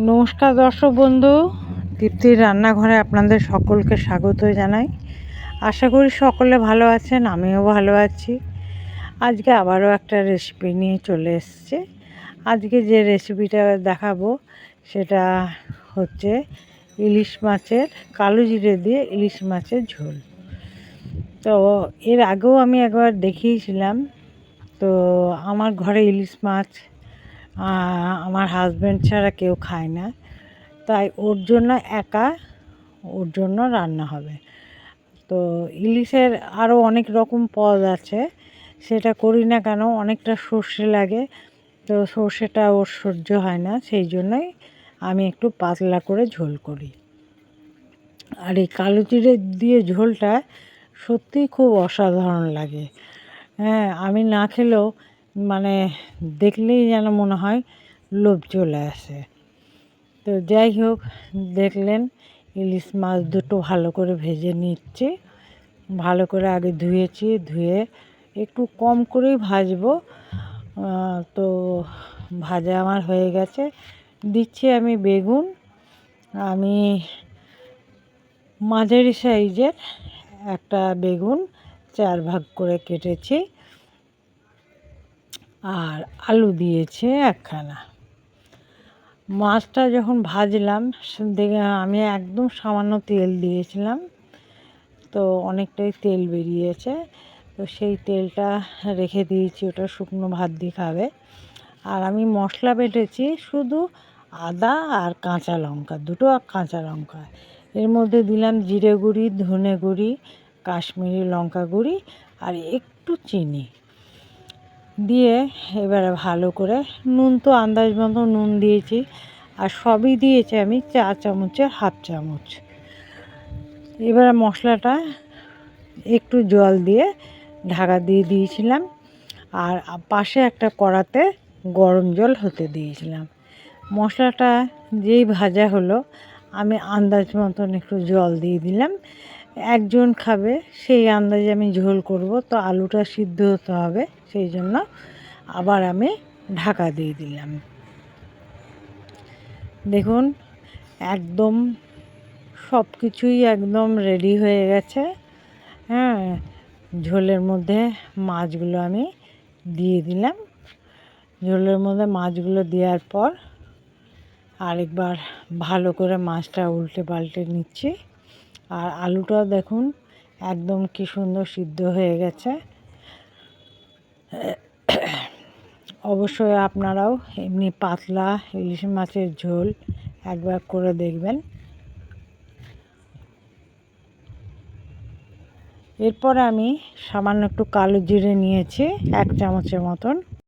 নমস্কার দর্শক বন্ধু, তৃপ্তির রান্নাঘরে আপনাদের সকলকে স্বাগত জানাই। আশা করি সকলে ভালো আছেন, আমিও ভালো আছি। আজকে আবারও একটা রেসিপি নিয়ে চলে এসেছি। আজকে যে রেসিপিটা দেখাবো সেটা হচ্ছে ইলিশ মাছের কালো জিরে দিয়ে ইলিশ মাছের ঝোল। তো এর আগেও আমি একবার দেখিয়েছিলাম। তো আমার ঘরে ইলিশ মাছ আমার হাজব্যান্ড ছাড়া কেউ খায় না, তাই ওর জন্য রান্না হবে। তো ইলিশের আরও অনেক রকম পদ আছে, সেটা করি না কেন, অনেকটা সর্ষে লাগে, তো সর্ষেটা ওর সহ্য হয় না, সেই জন্যই আমি একটু পাতলা করে ঝোল করি। আর এই কালো জিরে দিয়ে ঝোলটা সত্যিই খুব অসাধারণ লাগে। হ্যাঁ, আমি না খেলেও মানে দেখলেই যেন মনে হয় লোভ চলে আসে। তো যাই হোক, দেখলেন ইলিশ মাছ দুটো ভালো করে ভেজে নিচ্ছি। ভালো করে আগে ধুয়েছি, ধুয়ে একটু কম করেই ভাজবো। তো ভাজা আমার হয়ে গেছে। দিচ্ছি আমি বেগুন। আমি মাঝারি সাইজের একটা বেগুন 4 ভাগ করে কেটেছি, আর আলু দিয়েছি একখানা। মাছটা যখন ভাজলাম দেখে আমি একদম সামান্য তেল দিয়েছিলাম, তো অনেকটাই তেল বেরিয়েছে। তো সেই তেলটা রেখে দিয়েছি, ওটা শুকনো ভাত দিয়ে খাবে। আর আমি মশলা বেটেছি শুধু আদা আর কাঁচা লঙ্কা, দুটো কাঁচা লঙ্কা। এর মধ্যে দিলাম জিরে গুঁড়ি, ধনে গুঁড়ি, কাশ্মীরি লঙ্কা গুঁড়ি আর একটু চিনি দিয়ে এবারে ভালো করে, নুন তো আন্দাজ মতো নুন দিয়েছি, আর সবই দিয়েছি আমি 4 চামচের হাফ চামচ। এবারে মশলাটা একটু জল দিয়ে ঢাকা দিয়ে দিয়েছিলাম, আর পাশে একটা কড়াতে গরম জল হতে দিয়েছিলাম। মশলাটা যেই ভাজা হলো, আমি আন্দাজ মতন একটু জল দিয়ে দিলাম। একজন খাবে সেই আন্দাজে আমি ঝোল করব, তো আলুটা সিদ্ধ হতে হবে, সেই জন্য আবার আমি ঢাকা দিয়ে দিলাম। দেখুন, একদম সব কিছুই একদম রেডি হয়ে গেছে। হ্যাঁ, ঝোলের মধ্যে মাছগুলো আমি দিয়ে দিলাম। ঝোলের মধ্যে মাছগুলো দেওয়ার পর আরেকবার ভালো করে মাছটা উল্টে পাল্টে নিচ্ছি। আর আলুটাও দেখুন একদম কি সুন্দর সিদ্ধ হয়ে গেছে। অবশ্যই আপনারাও এমনি পাতলা ইলিশ মাছের ঝোল একবার করে দেখবেন। এরপর আমি সামান্য একটু কালো জিরে নিয়েছি 1 চামচের মতন,